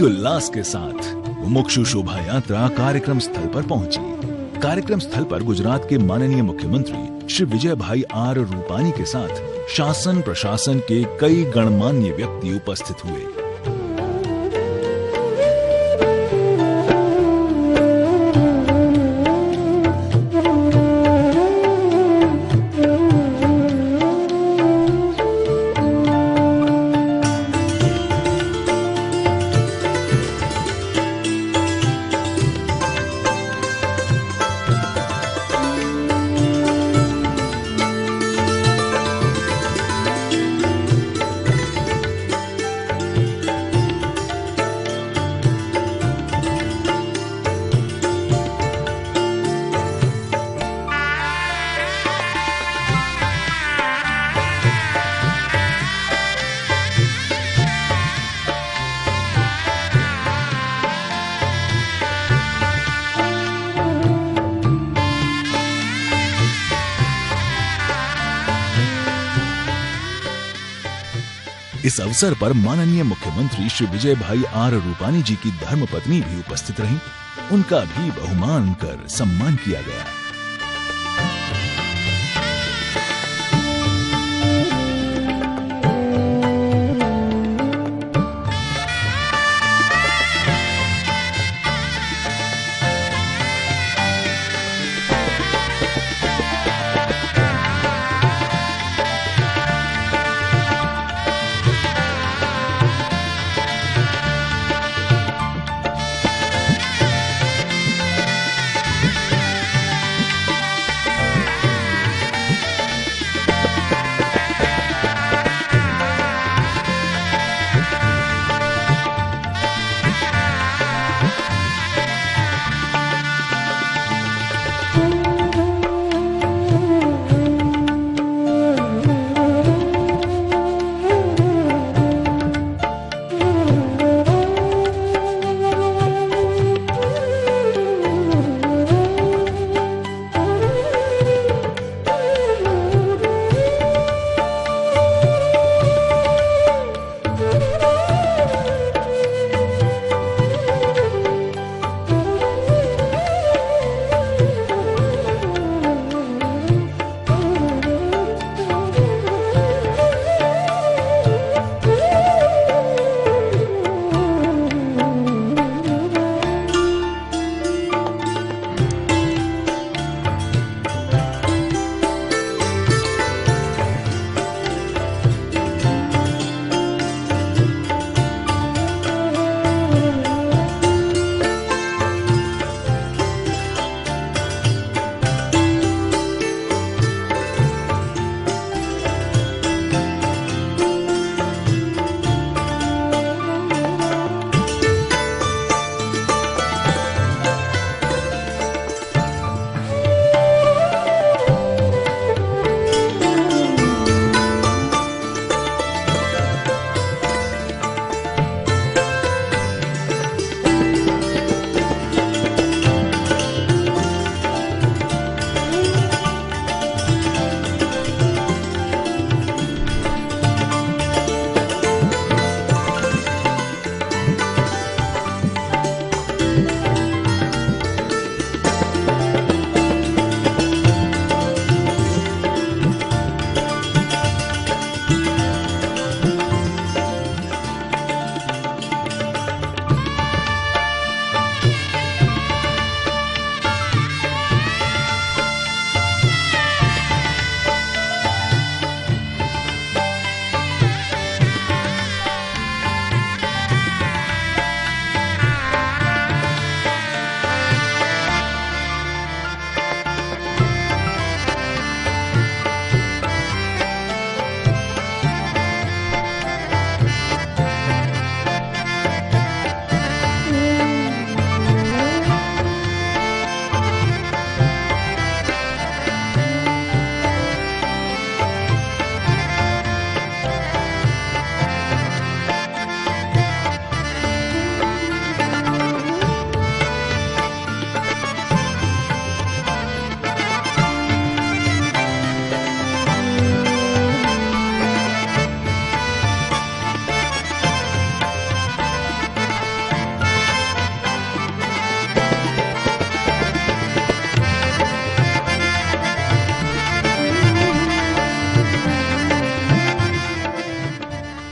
इसी उल्लास के साथ मुमुक्षु शोभा यात्रा कार्यक्रम स्थल पर पहुंची। कार्यक्रम स्थल पर गुजरात के माननीय मुख्यमंत्री श्री विजय भाई आर रूपानी के साथ शासन प्रशासन के कई गणमान्य व्यक्ति उपस्थित हुए। इस अवसर पर माननीय मुख्यमंत्री श्री विजय भाई आर रूपानी जी की धर्मपत्नी भी उपस्थित रहीं। उनका भी बहुमान कर सम्मान किया गया।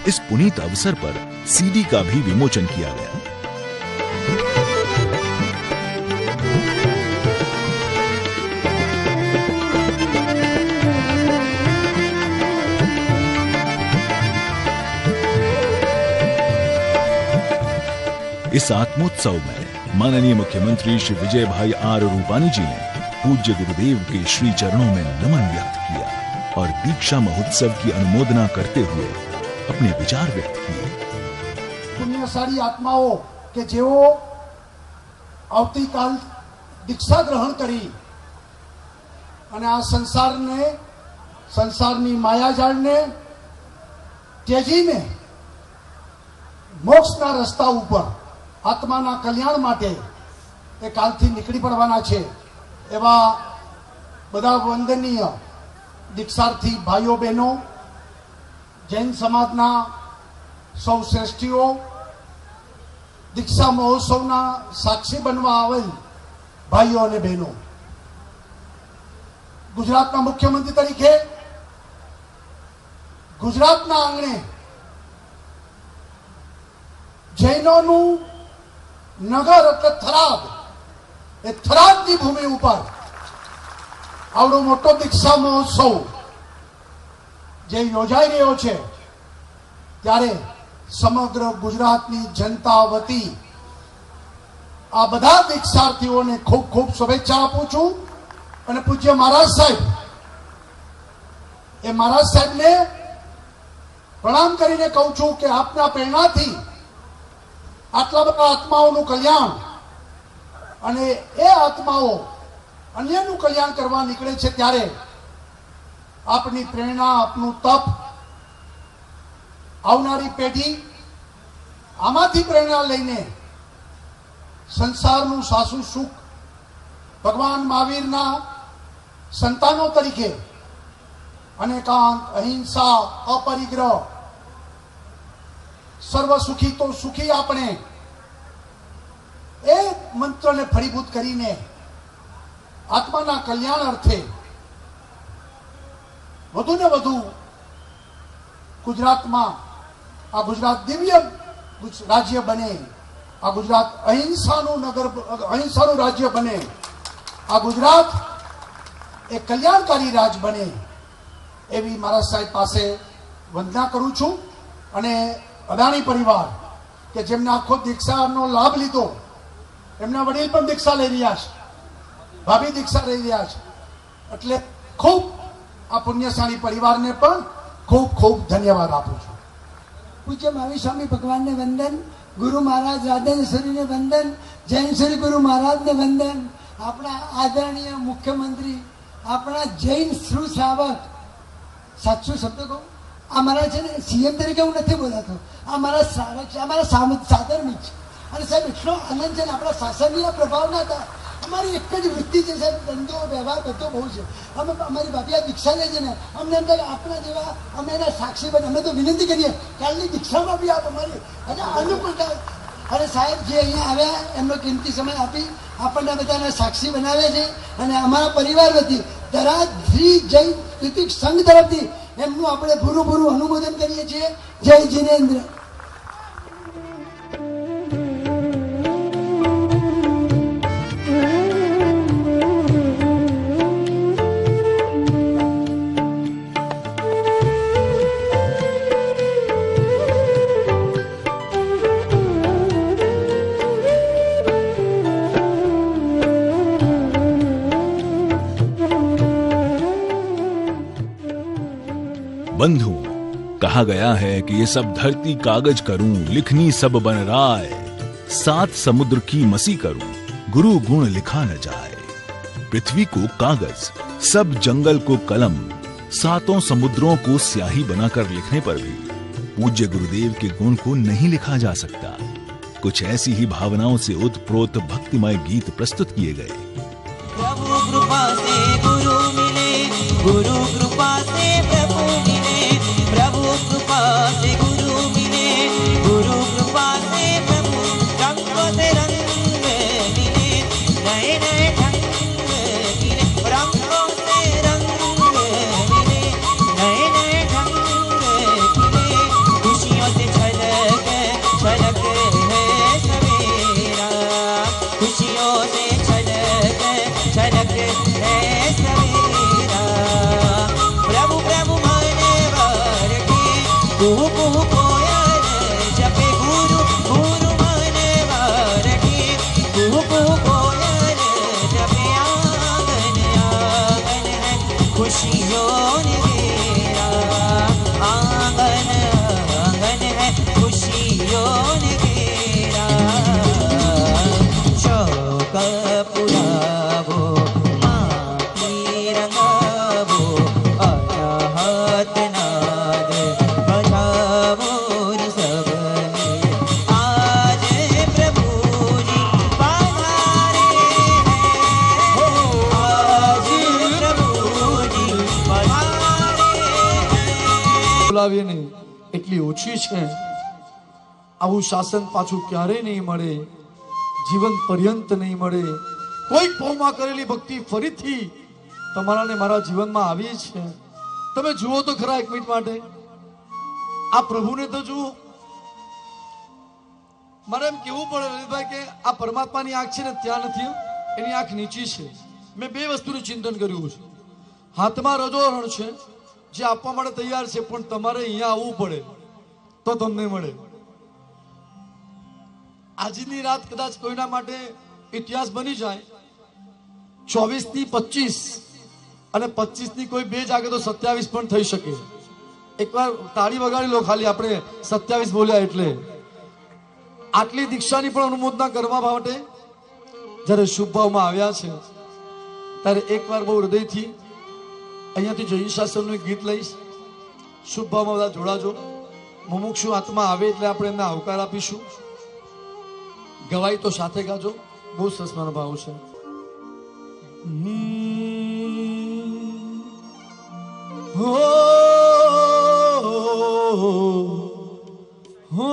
इस पुनीत अवसर पर सीडी का भी विमोचन किया गया। इस आत्मोत्सव में माननीय मुख्यमंत्री श्री विजय भाई आर रूपानी जी ने पूज्य गुरुदेव के श्री चरणों में नमन व्यक्त किया और दीक्षा महोत्सव की अनुमोदना करते हुए अपने विचार व्यक्त किए। पुण्यशाली आत्माओं के जेओ आवतीकाल दीक्षा ग्रहण करी અને આ સંસારની માયાજાળને ત્યજીને મોક્ષના રસ્તા ઉપર આત્માના કલ્યાણ માટે એ કાલથી નીકળી પડવાના છે એવા બધા વંદનીય દીક્ષાર્થી ભાઈઓ બહેનો, જૈન સમાજના સૌ શ્રેષ્ઠીઓ, દીક્ષા મહોત્સવના સાક્ષી બનવા આવેલ ભાઈઓ અને બહેનો, ગુજરાતના મુખ્યમંત્રી તરીકે ગુજરાતના આંગણે જૈનોનું નગર એટલે થરાદ, એ થરાદની ભૂમિ ઉપર આવડો મોટો દીક્ષા મહોત્સવ જે યોજાઈ રહ્યો છે ત્યારે સમગ્ર ગુજરાતની જનતા વતી આ બધા દીક્ષાર્થીઓને ખૂબ ખૂબ શુભેચ્છા આપું છું અને પૂજ્ય મહારાજ સાહેબ એ મહારાજ સાહેબને પ્રણામ કરીને કહું છું કે આપના પ્રેરણાથી આટલા બધા આત્માઓનું કલ્યાણ અને એ આત્માઓ અન્યનું કલ્યાણ કરવા નીકળે છે ત્યારે આપની પ્રેરણા, આપનું તપ, આવનારી પેઢી આમાંથી પ્રેરણા લઈને સંસારનું સાસુ સુખ ભગવાન મહાવીરના સંતાનો તરીકે અનેકાંત, અહિંસા, અપરિગ્રહ, સર્વ સુખી તો સુખી આપણે એ મંત્રને ફળીભૂત કરીને આત્માના કલ્યાણ અર્થે વધુ ને વધુ ગુજરાતમાં આ ગુજરાત દિવ્ય રાજ્ય બને, આ ગુજરાત અહિંસાનું નગર, અહિંસાનું રાજ્ય બને, આ ગુજરાત એક કલ્યાણકારી રાજ બને એવી મહારાજ સાહેબ પાસે વંદના કરું છું। અને અદાણી પરિવાર કે જેમને આખો દીક્ષાનો લાભ લીધો, એમના વડીલ પણ દીક્ષા લઈ રહ્યા છે, ભાભી દીક્ષા લઈ રહ્યા છે, એટલે ખૂબ આ પુણ્યશાળી પરિવારને પણ ખૂબ ખૂબ ધન્યવાદ આપું છું। પૂજ્ય મહાવીર સ્વામી ભગવાનને વંદન, ગુરુ મહારાજ રાધેશ્વરીને વંદન, જૈન શ્રી ગુરુ મહારાજને વંદન, આપણા આદરણીય મુખ્યમંત્રી, આપણા જૈન શ્રુશ્રાવક, સાચું શબ્દ કહું, આ મારા છે ને સીએમ તરીકે હું નથી બોલાતો, આ મારા શ્રાવક છે, આ મારા સાધર્મિક છે। અને સાહેબ એટલો આનંદ છે ને, આપણા શાસનના પ્રભાવના હતા, અમારી એક જ વૃત્તિ છે સાહેબ, ધંધો વ્યવહાર બધો બહુ છે। અમે અમારી બાપી આ દીક્ષા લે છે ને, અમને એમ થાય આપણા જેવા અમે એના સાક્ષી બને, અમે તો વિનંતી કરીએ કાલની દીક્ષામાં બી આપ અમારી અને અનુકૂળતા। અને સાહેબ જે અહીંયા આવ્યા એમનો કિંમતી સમય આપી આપણને બધાને સાક્ષી બનાવે છે અને અમારા પરિવાર વતી થરાદ શ્રી જૈન તિતિક સંઘ તરફથી એમનું આપણે ભૂરું અનુમોદન કરીએ છીએ। જય જિનેન્દ્ર। बंधु, कहा गया है कि ये सब धरती कागज करूं, लिखनी सब बन राय, 7 समुद्र की मसी करूं, गुरु गुण लिखा न जाए। पृथ्वी को कागज, सब जंगल को कलम, 7 समुद्रों को स्याही बनाकर लिखने पर भी पूज्य गुरुदेव के गुण को नहीं लिखा जा सकता। कुछ ऐसी ही भावनाओं से ओतप्रोत भक्तिमय गीत प्रस्तुत किए गए। प्रभु कृपा से गुरु मिले, गुरु कृपा से प्रभु मिले, प्रभु कृपा से गुरु मिले, गुरु कृपा से प्रभु, रंगों से रंग मिले, नए नए ढंग मिले, रंगों से रंग मिले, नए नए ढंग मिले, खुशियों કુહુ કુહુ કોયલ જપે ગુરુ ગુરુ મને વારઠી કુહુ કુહુ કોયલ જપે આંગન આંગન હૈ ખુશિयों ने घेरा आंगन आंगन है खुशियों ने घेरा शौक पुरावो माटी रंगावो अनाहत नाद बजावो रे सबने आज प्रभु जी पधारे हैं आज प्रभु जी पधारे हैं બોલાવીએ ને એટલી ઓછી છે. આવું શાસન પાછું ક્યારેય નહીં મળે, જીવન પર્યંત નહીં મળે. કોઈ પૌમાં કરેલી ભક્તિ ફરીથી તમારા ને મારા જીવનમાં આવી છે. તમે જુઓ તો ખરા એક મિનિટ માટે આ પ્રભુને તો જુઓ. મારે એમ કેવું પડે લલિતભાઈ કે આ પરમાત્માની આંખ છે ને ત્યાં નથી, એની આંખ નીચી છે. મેં બે વસ્તુનું ચિંતન કર્યું છે. હાથમાં રજોહરણ છે જે આપવા માટે તૈયાર છે, પણ તમારે અહીંયા આવવું પડે તો તમને મળે. આજની રાત કદાચ કોઈના માટે ઇતિહાસ બની જાય. 24 ની 25 અને 25 ની કોઈ બે જાગે તો 27 પણ થઈ શકે. એકવાર તાળી વગાડી લો ખાલી, આપણે 27 બોલ્યા એટલે. આટલી દીક્ષાની પણ અનુમોદના કરવા માટે જ્યારે શુભ ભાવમાં આવ્યા છે ત્યારે એકવાર બહુ હૃદયથી અહીંયાથી જૈન શાસનનું એક ગીત લઈશ. શુભ ભાવમાં બધા જોડાજો. મુમુક્ષુ આત્મા આવે એટલે આપણે એમને આવકાર આપીશું. ગવાઈ તો સાથે ગાજો, બહુ સરસ મારો ભાવ છે. હો હો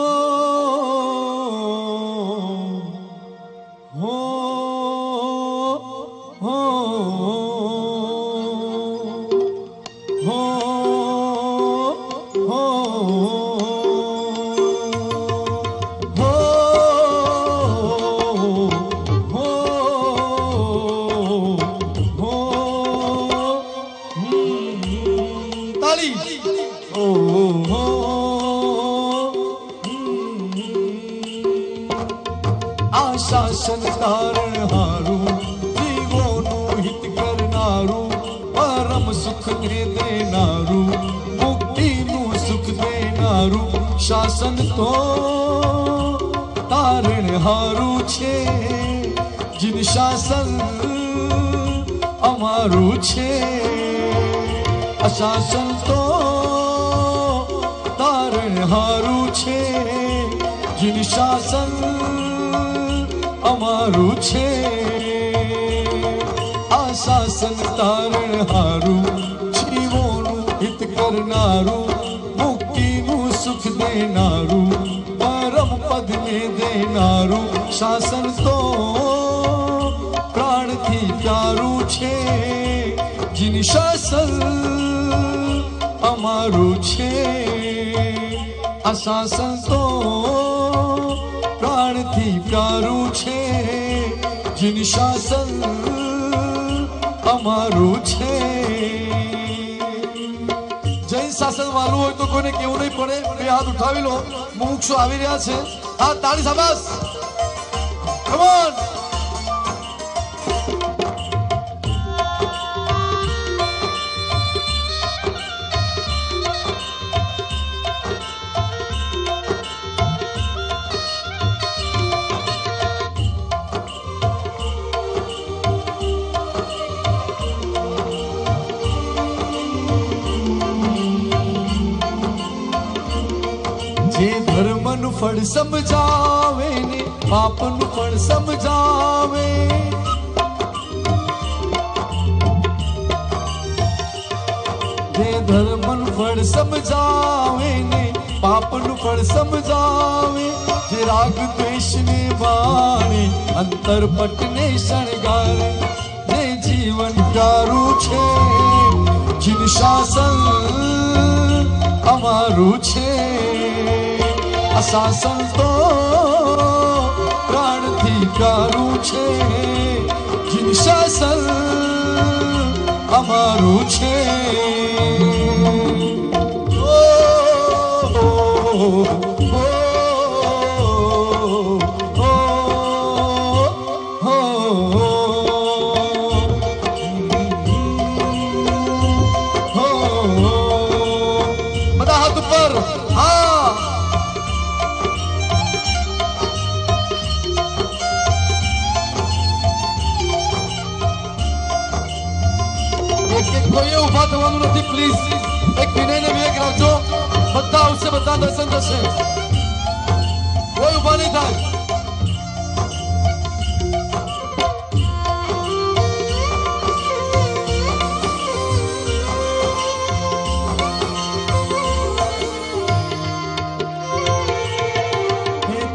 શાસન ધારણ હારું જીવોનું હિત કરનારું પરમ સુખ ને દેનારું મુક્તિનું સુખ દેનારું શાસન તો તારણ હારું છે. જીન શાસન અમારું છે. આ શાસન તો તારણ હારું છે. જીન શાસન અમારું છે. આ શાસન તારણ હારું જીવોનું હિત કરનારું મુક્તિનું સુખ દેનારું પરમ પદ ને દેનારું શાસન તો પ્રાણથી પ્યારું છે. જીન શાસન અમારું છે. આ શાસન તો પ્રાણથી પ્યારું છે. જીન શાસન અમારું છે. જૈન શાસન વાળું હોય તો કોઈને કેવું નહીં પડે. બે હાથ ઉઠાવી લો. મુમુક્ષુ આવી રહ્યા છે. હા, તાળી શાબાશ. Come on. જે ધર્મનું ફળ સમજાવે ને પાપનું ફળ સમજાવે. જે ધર્મનું ફળ સમજાવે ને પાપનું ફળ સમજાવે. જે રાગ દ્વેષ ને બાણે અંતર પટને શણગારે. જે જીવન પ્યારું છે. જીન શાસન અમારું છે. આ શાસન તો પ્રાણથી પ્યારું છે. જીન શાસન અમારું છે. ઓ हाथ ऊपर, हाँ कोઈએ ઉભા થવાનું નથી પ્લીઝ. એક વિનયને વિવેક રાખજો, બધા આવશે, બધા દર્શન થશે, કોઈ ઉભા નહીં થાય.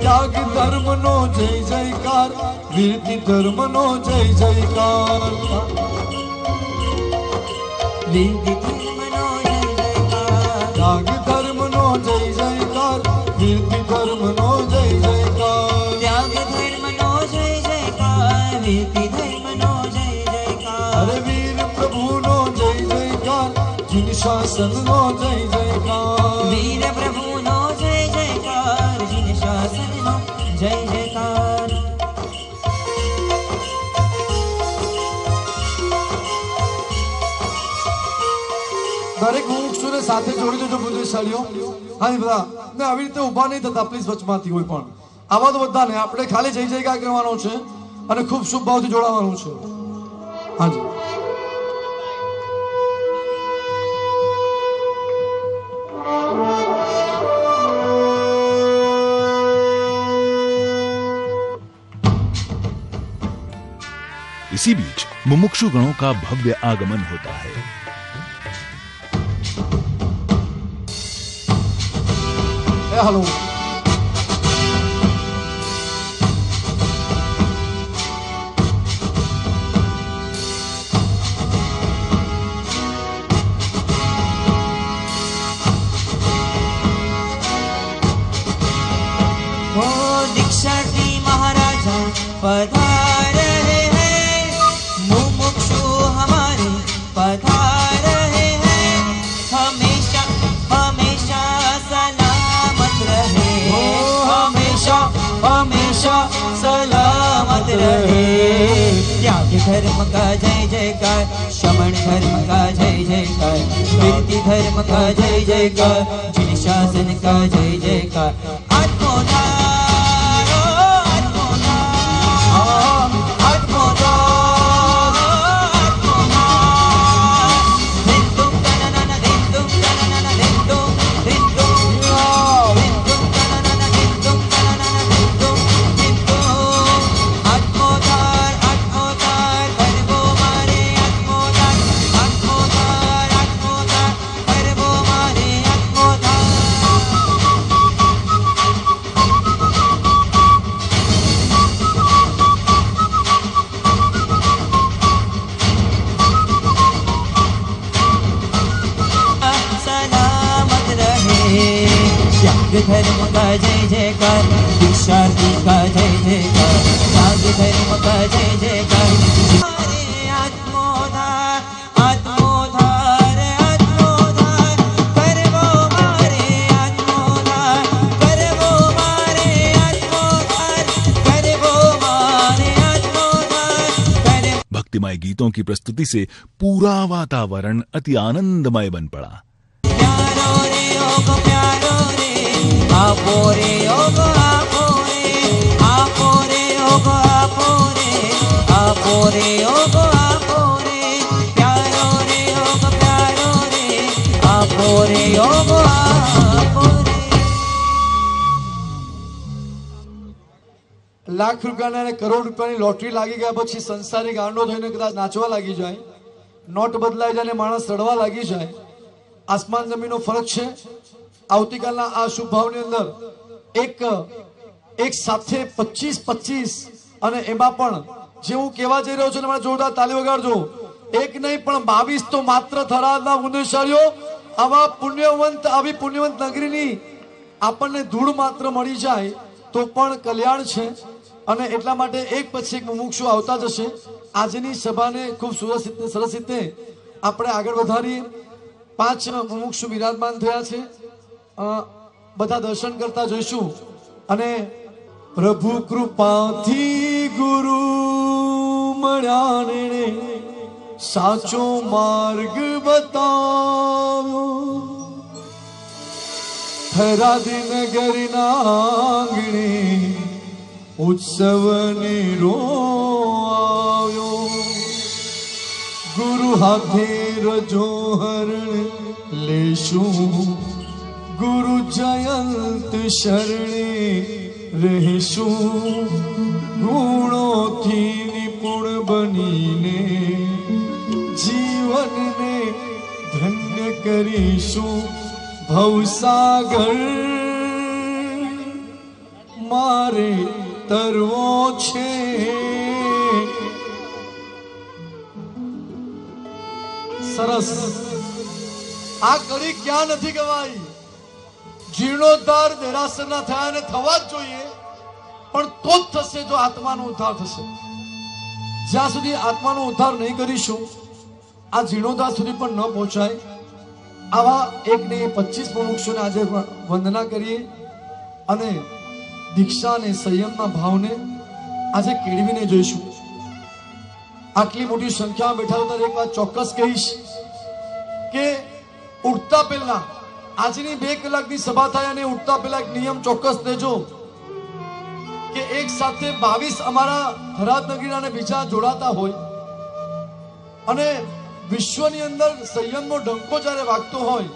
ત્યાગ ધર્મનો જય જયકાર, વીરતી ધર્મનો જય જયકાર. ત્યાગ ધર્મનો જય જયકાર, વીરતી ધર્મનો જય જયકાર. ત્યાગ ધર્મનો જય જયકાર, વીરતી ધર્મનો જય જયકાર. અરે વીર પ્રભુનો જય જયકાર, જીન શાસનનો જય જયકાર. વીર પ્રભુનો જય જયકાર, જીન શાસનનો જય જયકાર. દરેક મુમુક્ષુને સાથે જોડી દેજો બુદ્ધિશાળીઓ. હા બધા ને આવી રીતે ઉભા નહીં થતા પ્લીઝ, વચમાંથી કોઈ પણ આવા તો બધા ને આપણે ખાલી જય જયકાર કરવાનો છે અને ખૂબ શુભ ભાવથી જોડાવાનું છે. હાજી इसी बीच मुमुक्षु गणों का भव्य आगमन होता है. हेलो वो दीक्षार्थी महाराजा पधार रहे हैं, मुमुक्षु हमारे पधार रहे हैं, हमेशा हमेशा सलामत रहे, हमेशा हमेशा सलामत रहे. त्याग धर्म का जय जयकार, श्रमण धर्म का जय जयकार, कीर्ति धर्म का जय जयकार, जिन शासन का जय जयकार. आत्मोद्धार, आत्मोद्धार, आत्मोद्धार, आत्मोद्धार. धिंदुम तननन धिंदुम तननन धिंदुम धिंदुम धिंदुम तननन धिंदुम तननन धिंदुम धिंदुम. आत्मोद्धार, आत्मोद्धार, करवो मारे आत्मोद्धार, आत्मोद्धार, आत्मोद्धार, करवो मारे आत्मोद्धार. सलामत रहे. त्याग धर्म का जय जयकार, दीक्षार्थी का जय जयकार, त्याग धर्म का जय जयकार. हमारे आत्मोद्धार, आत्मोद्धार, आत्मोद्धार, करवो मारे आत्मोद्धार, करवो मारे आत्मोद्धार, करवो मारे आत्मोद्धार, करवो. भक्तिमय गीतों की प्रस्तुति से पूरा वातावरण अति आनंदमय बन पड़ा. प्यारो रे योग प्यारो रे, आपो रे योग आपो रे, आपो रे योग आपो रे, आपो रे योग आपो रे, प्यारो रे योग प्यारो रे, आपो रे योग आपो रे. લાખ રૂપિયાના અને કરોડ રૂપિયાની લોટરી લાગી ગયા પછી સંસારી ગાંડો થઈને કદાચ નાચવા લાગી જાય, નોટ બદલાઈ જાય અને માણસ રડવા લાગી જાય. આસમાન જમીનનો ફરક છે. આવતીકાલના આ શુભ ભાવની અંદર એક સાથે 25 અને એમાં પણ જે હું કહેવા જઈ રહ્યો છું, મને જોરદાર તાલી વગાડજો. એક નહીં પણ 22 તો માત્ર થરાદના પુણ્યશાળીઓ. આવી પુણ્યવંત નગરીની આપણને ધૂળ માત્ર મળી જાય તો પણ કલ્યાણ છે. અને એટલા માટે એક પછી એક મુમુક્ષુ આવતા જશે. આજની સભાને ખૂબ સરસ રીતે આપણે આગળ વધારીએ. 5 મુમુક્ષુ વિરાજમાન થયા છે, બધા દર્શન કરતા જઈશું. અને પ્રભુ કૃપાથી ગુરુ મળ્યા ને સાચો માર્ગ બતાવ્યો, હરાદી નગરના આંગણે ઉત્સવને રો આવ્યો, ગુરુ હાથે રજો હરણ લેશું, ગુરુ જયંત શરણે રહેશું, ગુણોથી નિપુણ બનીને જીવનને ધન્ય કરીશું, ભવસાગર મારે તરવો છે। સરસ। આ કડી ક્યાં નથી ગવાઈ? જીર્ણોદ્ધાર દેરાસરના થયા ને થવા જ જોઈએ, પણ તો જ થશે જો આત્માનો ઉદ્ધાર થશે। જ્યાં સુધી આત્માનો ઉદ્ધાર નહીં કરીશું, આ જીર્ણોદ્ધાર સુધી પણ ન પહોંચાય। આવા 1 ને 25 મુમુક્ષુને આજે વંદના કરીએ અને દીક્ષા અને સંયમના ભાવને આજે કેળવીને જોઈશું। આટલી મોટી સંખ્યામાં બેઠા તો એક વાત ચોક્કસ કહીશ કે ઉઠતા પહેલા આજની 2 કલાકની સભા થાય અને ઉઠતા પહેલા એક નિયમ ચોક્કસ લેજો કે એક સાથે 22 અમારા થરાદ નગરીના બીજા જોડાતા હોય અને વિશ્વની અંદર સંયમનો ડંકો જ્યારે વાગતો હોય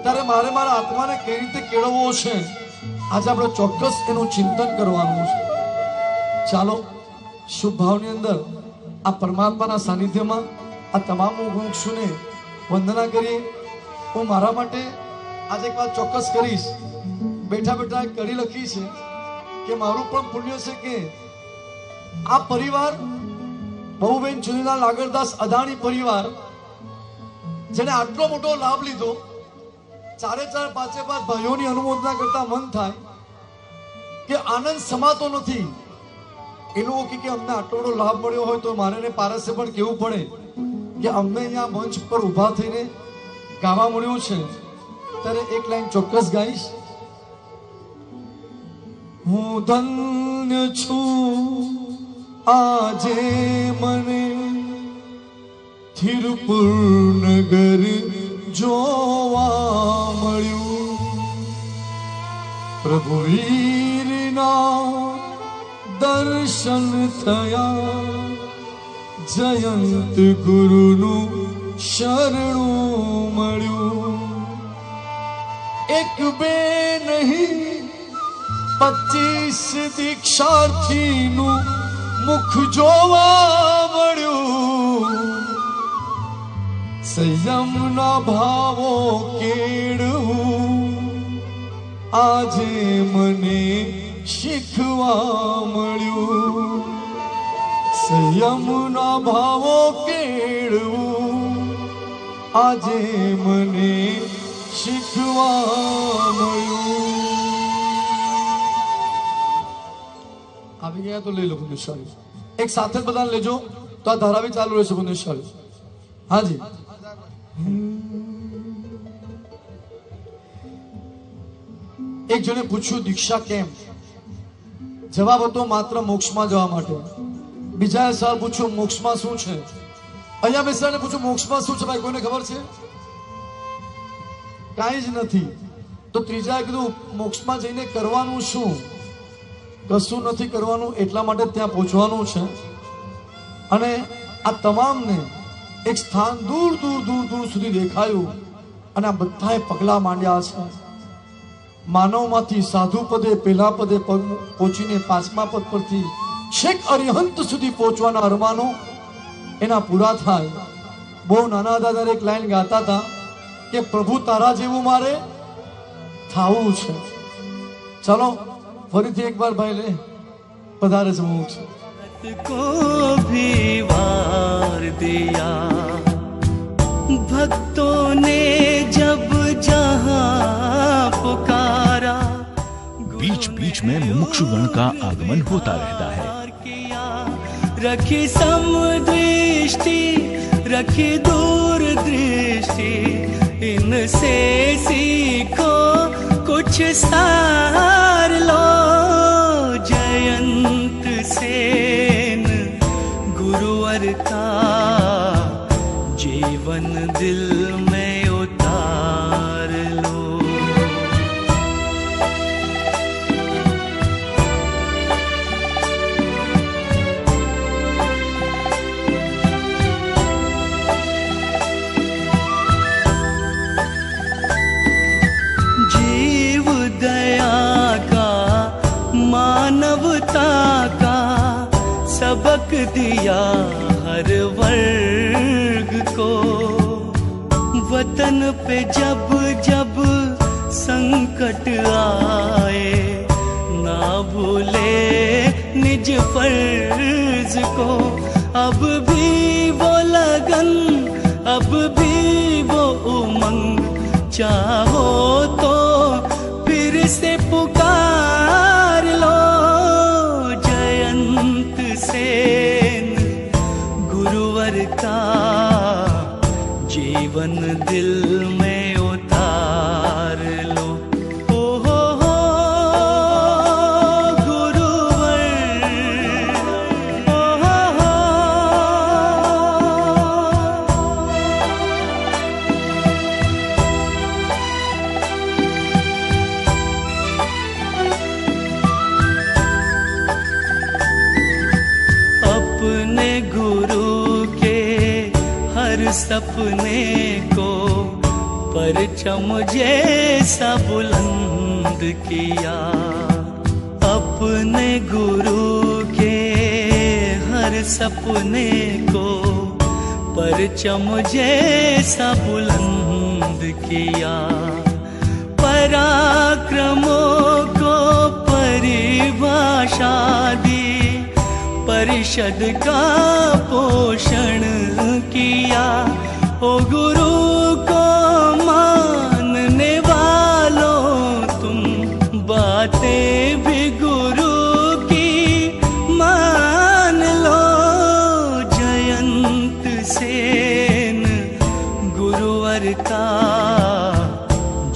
ત્યારે મારે મારા આત્માને કઈ રીતે કેળવવો છે, આજે આપણે ચોક્કસ એનું ચિંતન કરવાનું છે। ચાલો શુભ ભાવની અંદર આ પરમાત્માના સાનિધ્યમાં આ તમામ મુમુક્ષુને વંદના કરીએ। હું મારા માટે આજે એક વાત ચોક્કસ કરીશ। બેઠા બેઠા એક કડી લખી છે કે મારું પણ પુણ્ય છે કે આ પરિવાર બહુબેન ચુનીલાલ નાગરદાસ અદાણી પરિવાર જેને આટલો મોટો લાભ લીધો, 4 5 ભાઈઓની અનુમોદના કરતા મન થાય કે આનંદ સમાતો નથી। એ લોકો કે અમને આટલો બધો લાભ મળ્યો હોય તો મારે પારસે પણ કેવું પડે કે અમને અહીંયા મંચ પર ઊભા થઈને ગાવા મળ્યું છે, ત્યારે એક લાઈન ચોક્કસ ગાઈશ। હું ધન્ય છું આજે મને થિરુપુર નગર જોવા મળ્યું, પ્રભુ વીરના દર્શન થયા, જયંત ગુરુનું શરણું મળ્યું, 1 2 નહીં 25 દીક્ષાર્થીનું મુખ જોવા મળ્યું, સંયમના ભાવો કેળવું આજે મને શીખવા મળ્યું, સંયમના ભાવો કેળવું આજે મને શીખવા મળ્યું। આવી ગયા તો લઈ લો પુણ્યશાળી, એક સાથે જ બધાને લેજો તો આ ધારા બી ચાલુ રહેશે પુણ્યશાળી। હાજી, એક જણે પૂછ્યું દીક્ષા કેમ? જવાબ હતો માત્ર મોક્ષમાં જવા માટે। બીજાએ સવાલ પૂછ્યું મોક્ષમાં શું છે? અહીંયા બેસાને પૂછ્યું મોક્ષમાં શું છે ભાઈ, કોઈને ખબર છે? કાંઈ જ નથી। તો ત્રીજાએ કીધું મોક્ષમાં જઈને કરવાનું શું? કશું નથી કરવાનું, એટલા માટે ત્યાં પહોંચવાનું છે। અને આ તમામને એક સ્થાન દૂર દૂર દૂર દૂર સુધી દેખાયું અને આ બધાએ પગલા માંડ્યા છે। માનવમાંથી સાધુ પદે પહેલા પદે પહોંચીને 5મા પદ પરથી છેક અરિહંત સુધી પહોંચવાના અરમાનો એના પૂરા થાય। બહુ નાના હતા ત્યારે એક લાઈન ગાતા હતા કે પ્રભુ તારા જેવું મારે થાવું છે। ચાલો ફરીથી એક બાર ભાઈ લે પધારે જવું છે। को भी वार दिया भक्तों ने जब जहां पुकारा, बीच बीच में मुमुक्षुगण का आगमन होता रहता है। रखी समदृष्टि रखी दूर दृष्टि, इनसे सीखो कुछ सार लो। जयंत सेन गुरुवर का जीवन दिल में उतार लो। दिया हर वर्ग को। वतन पे जब जब संकट आए, ना भूले निज फर्ज को। अब भी वो लगन, अब भी वो उमंग, चाहो तो फिर से पुकार लो। जयंत सेन गुरुवर का जीवन दिल में उतार लो। ओ हो गुरुवर, ओ हो। अपने गुरु के हर सपने को परचम जैसा बुलंद किया। अपने गुरु के हर सपने को परचम जैसा बुलंद किया। पराक्रमों को परिभाषा दी, परिषद का पोषण किया। ओ गुरु को मानने वालों तुम, बातें भी गुरु की मान लो। जयंत सेन गुरुवर का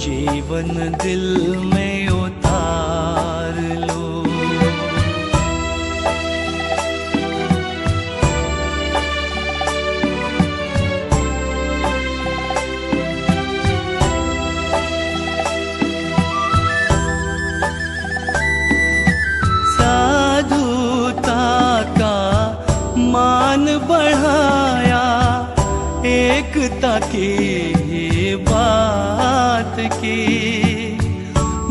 जीवन दिल में उतार लो। मान बढ़ाया, एकता की बात की।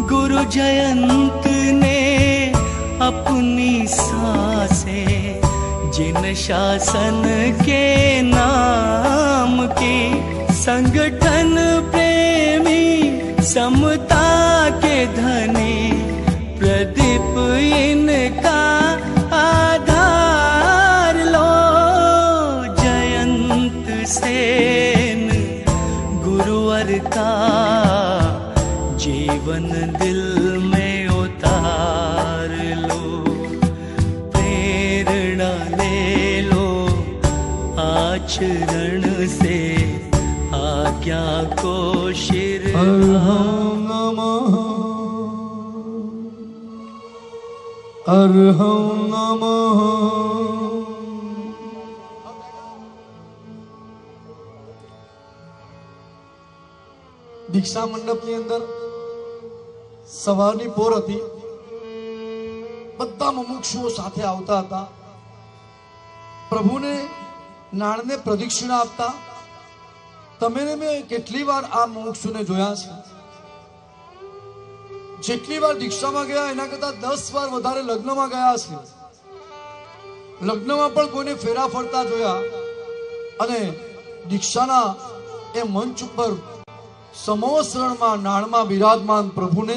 गुरु जयंत ने अपनी सांसें जिन शासन के नाम की। संगठन प्रेमी, समता के धनी, प्रदीप इनका आधार लो। जयंत सेन गुरुवर का जीवन दिल में उतार लो। प्रेरणा ले लो आचरण से, आज्ञा को शिर अर्हं नमः। દીક્ષા મંડપની અંદર સવારની પોર હતી, બધા મુમુક્ષુઓ સાથે આવતા હતા, પ્રભુને નાળને પ્રદક્ષિણા આપતા. તમે ને મેં કેટલી વાર આ મુમુક્ષુને જોયા છે. જેટલી વાર દીક્ષામાં ગયા એના કરતા 10 વાર વધારે લગ્નમાં ગયા છે. લગ્નમાં પણ કોઈને ફેરા ફરતા જોયા, અને દીક્ષાના એ મંચ ઉપર સમોસરણમાં નાળમાં બિરાજમાન પ્રભુને